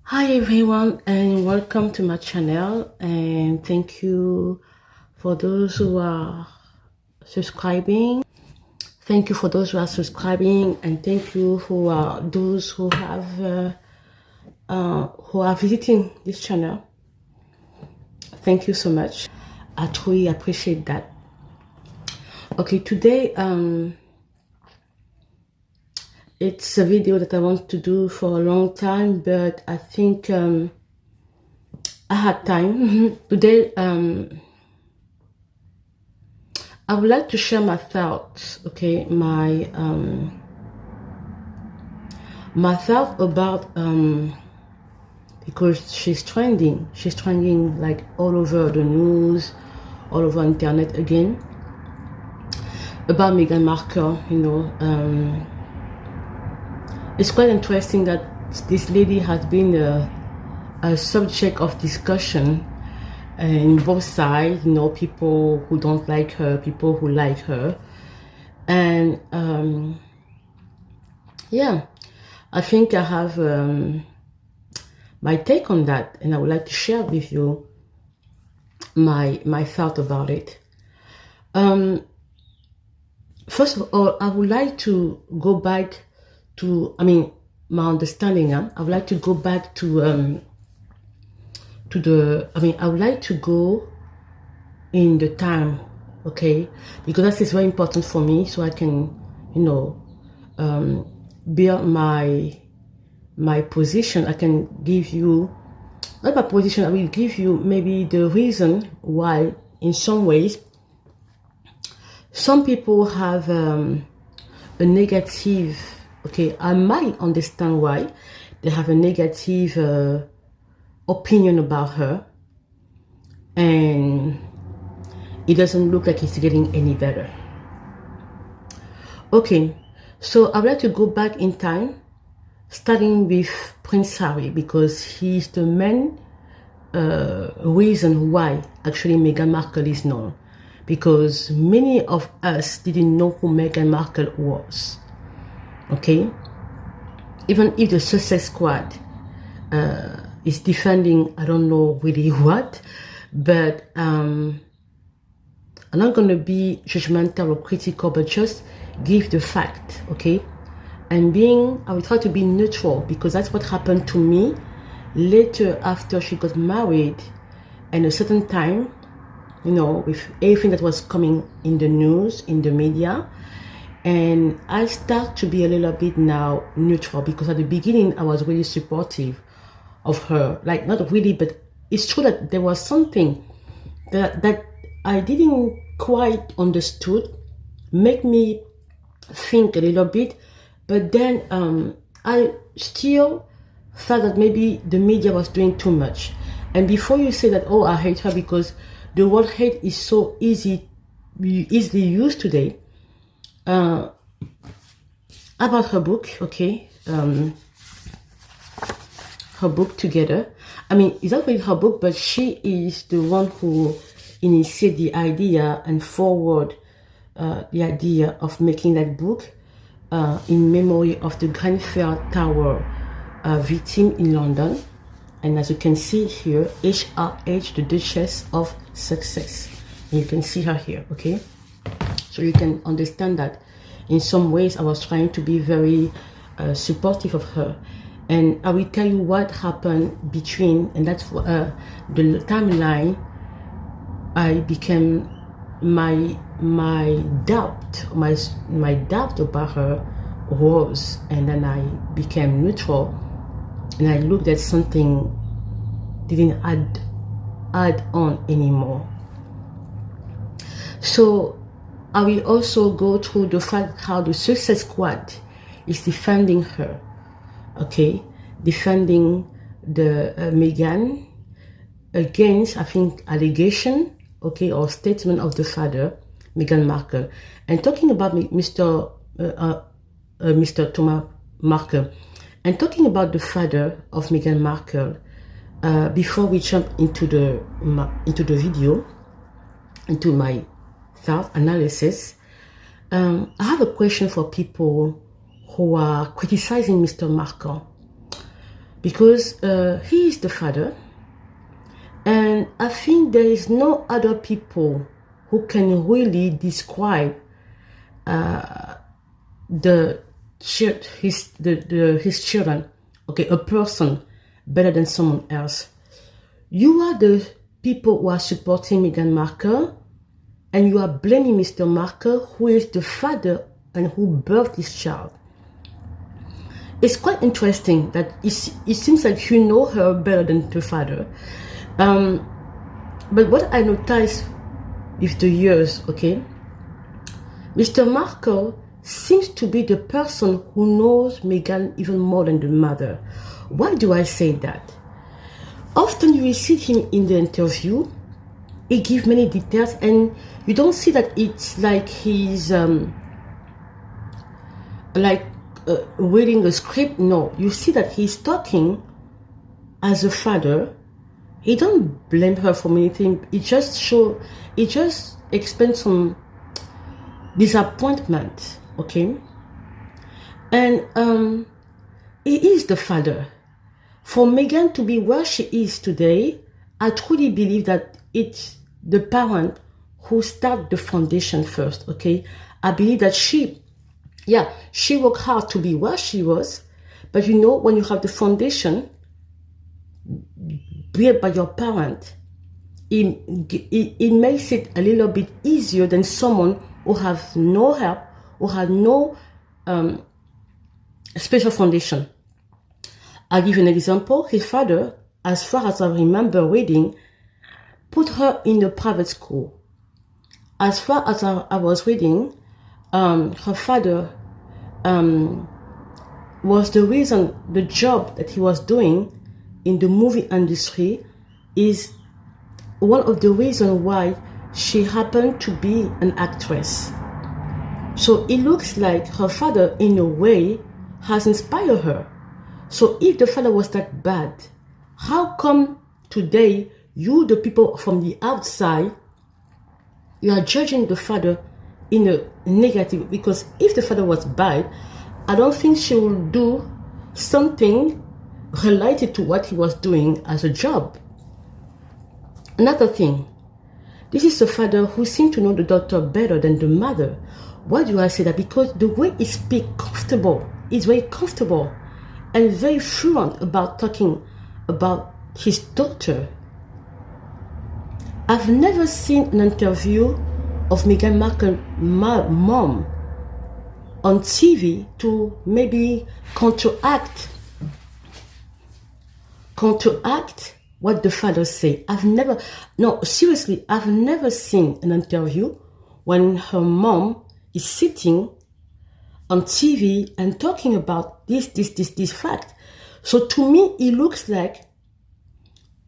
Hi everyone and welcome to my channel, and thank you for those who are subscribing. Thank you for those who are subscribing, and thank you for those who are visiting this channel. Thank you so much. I truly appreciate that. Okay, today it's a video that I want to do for a long time, but I think I had time. Today I would like to share my thoughts, okay, my thought about because she's trending like all over the news, all over internet again, about Meghan Markle. It's quite interesting that this lady has been a subject of discussion in both sides, people who don't like her, people who like her. And yeah, I think I have my take on that, and I would like to share with you my thought about it. First of all, I would like to go back to, my understanding. I would like to go back to I would like to go in the time, okay, because that is very important for me, so I can, build my position. I can give you, not my position, I will give you maybe the reason why, in some ways, some people have a negative, okay, I might understand why they have a negative opinion about her, and it doesn't look like it's getting any better. Okay, so I'd like to go back in time, starting with Prince Harry, because he's the main reason why actually Meghan Markle is known, because many of us didn't know who Meghan Markle was. Okay, even if the Success Squad is defending, I don't know really what, but I'm not going to be judgmental or critical, but just give the fact, okay? And I will try to be neutral, because that's what happened to me later after she got married, and a certain time, with everything that was coming in the news, in the media. And I start to be a little bit now neutral, because at the beginning I was really supportive of her. Like, not really, but it's true that there was something that I didn't quite understood, make me think a little bit. But then I still felt that maybe the media was doing too much. And before you say that, oh, I hate her, because the word hate is so easily used today. About her book, okay, her book Together. It's not really her book, but she is the one who initiated the idea and forward the idea of making that book in memory of the Grenfell Tower victim in London. And as you can see here, HRH, the Duchess of Sussex. And you can see her here, okay? So you can understand that in some ways I was trying to be very supportive of her. And I will tell you what happened between, and that's the timeline. I became my doubt about her rose, and then I became neutral, and I looked at something didn't add on anymore. So I will also go through the fact how the Success Squad is defending her, okay, defending the Meghan against, I think, allegation, okay, or statement of the father, Meghan Markle. And talking about Mr. Thomas Markle, and talking about the father of Meghan Markle, before we jump into the video, into my thought analysis, I have a question for people who are criticizing Mr. Markle, because he is the father, and I think there is no other people who can really describe his children, okay, a person better than someone else. You are the people who are supporting Meghan Markle, and you are blaming Mr. Markle, who is the father and who birthed this child. It's quite interesting that it seems like you know her better than the father. But what I noticed with the years, okay, Mr. Markle seems to be the person who knows Meghan even more than the mother. Why do I say that? Often you will see him in the interview, he gives many details, and you don't see that it's like he's reading a script. No, you see that he's talking as a father. He don't blame her for anything. He just explains some disappointment, okay? And he is the father. For Meghan to be where she is today, I truly believe that it's the parent who started the foundation first, okay? I believe that she worked hard to be where she was, but you know, when you have the foundation built by your parent, it makes it a little bit easier than someone who has no help, who had no special foundation. I'll give you an example. His father, as far as I remember reading, put her in a private school. As far as I was reading, her father was the reason the job that he was doing in the movie industry is one of the reasons why she happened to be an actress. So it looks like her father, in a way, has inspired her. So if the father was that bad, how come today you, the people from the outside, you are judging the father in a negative? Because if the father was bad, I don't think she will do something related to what he was doing as a job. Another thing, this is a father who seems to know the daughter better than the mother. Why do I say that? Because the way he speaks is very comfortable and very fluent about talking about his daughter. I've never seen an interview of Meghan Markle's mom on TV to maybe counteract what the father say. I've never seen an interview when her mom is sitting on TV and talking about this fact. So to me, it looks like,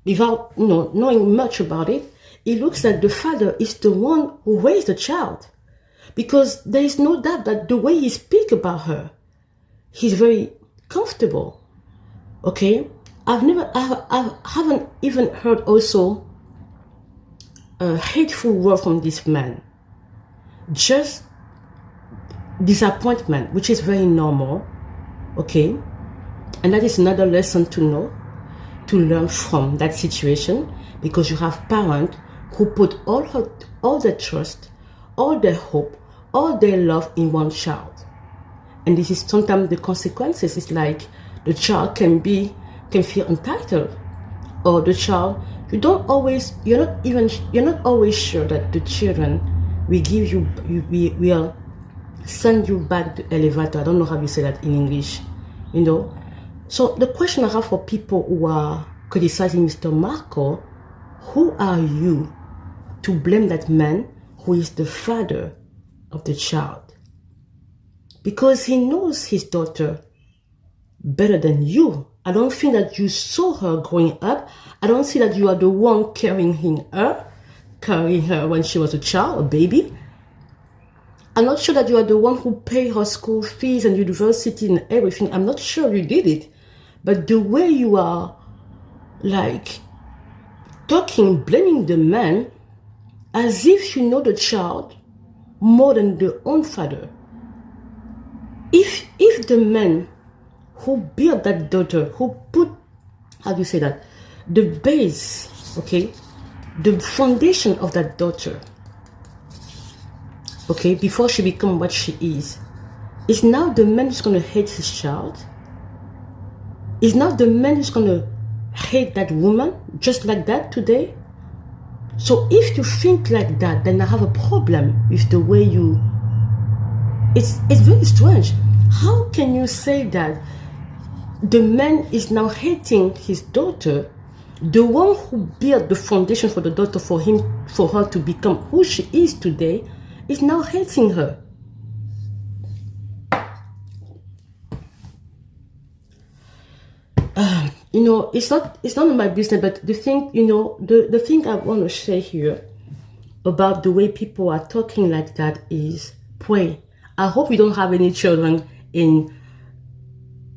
without knowing much about it, it looks like the father is the one who raised the child. Because there is no doubt that the way he speaks about her, he's very comfortable. Okay? I haven't even heard also a hateful word from this man. Just disappointment, which is very normal. Okay? And that is another lesson to learn from that situation, because you have parents who put all their trust, all their hope, all their love in one child. And this is sometimes the consequences. It's like the child can feel entitled, or the child, you're not always sure that the children will send you back the elevator. I don't know how you say that in English, So the question I have for people who are criticizing Mr. Markle, who are you to blame that man who is the father of the child? Because he knows his daughter better than you. I don't think that you saw her growing up. I don't see that you are the one carrying her when she was a child, a baby. I'm not sure that you are the one who paid her school fees and university and everything. I'm not sure you did it. But the way you are talking, blaming the man as if you know the child more than the own father. If the man who built that daughter, who put how do you say that? The base, okay, the foundation of that daughter, okay, before she becomes what she is now the man who's going to hate his child. Is now the man who's going to hate that woman just like that today. So if you think like that, then I have a problem with the way you. It's very strange. How can you say that the man is now hating his daughter, the one who built the foundation for the daughter for her to become who she is today, is now hating her? It's not my business, but the thing, the thing I want to say here about the way people are talking like that is pray. I hope you don't have any children in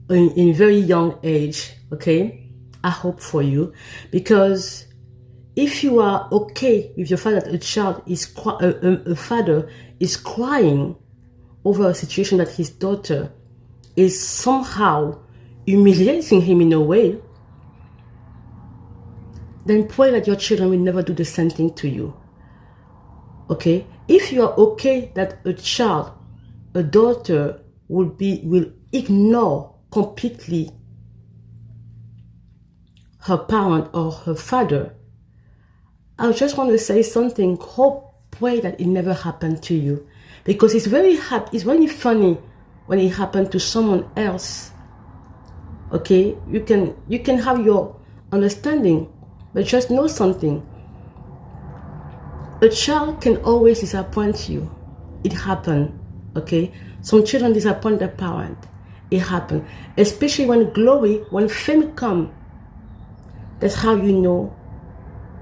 very young age, okay? I hope for you, because if you are okay with your fact that a father is crying over a situation that his daughter is somehow humiliating him in a way, then pray that your children will never do the same thing to you. Okay? If you are okay that a daughter will ignore completely her parent or her father, I just want to say something. Pray that it never happened to you, because it's very funny when it happened to someone else. Okay, you can have your understanding, but just know something. A child can always disappoint you. It happened. Okay, some children disappoint their parent. It happened, especially when fame come. That's how you know.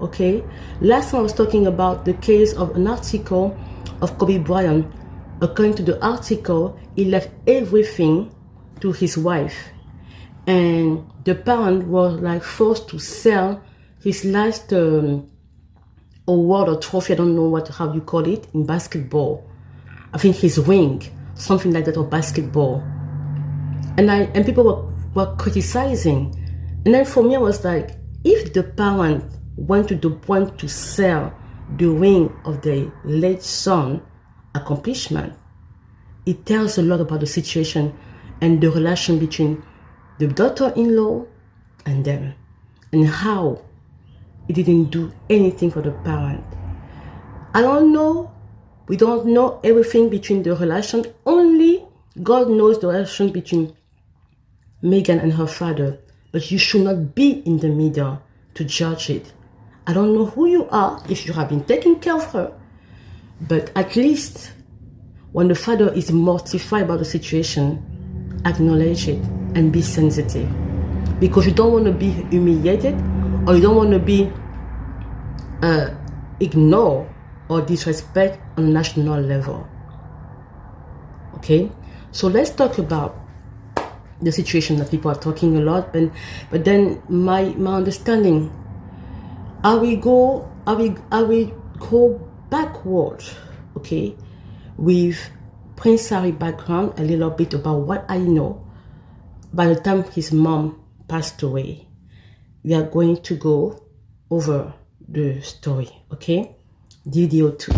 Okay, last time I was talking about the case of an article of Kobe Bryant. According to the article, he left everything to his wife, and the parent was like forced to sell his last award or trophy. I don't know how you call it in basketball. I think his ring, something like that, of basketball. And people were criticizing. And then for me, I was like, if the parent went to the point to sell the ring of the late son accomplishment, it tells a lot about the situation and the relation between the daughter-in-law and them, and how he didn't do anything for the parent. I don't know. We don't know everything between the relation. Only God knows the relation between Meghan and her father. But you should not be in the middle to judge it. I don't know who you are, if you have been taking care of her. But at least when the father is mortified about the situation, acknowledge it and be sensitive. Because you don't want to be humiliated, or you don't want to be ignored or disrespect on a national level. Okay? So let's talk about the situation that people are talking a lot, but then my understanding, I will go backward, okay, with Prince Harry background, a little bit about what I know. By the time his mom passed away, we are going to go over the story, okay? Video 2.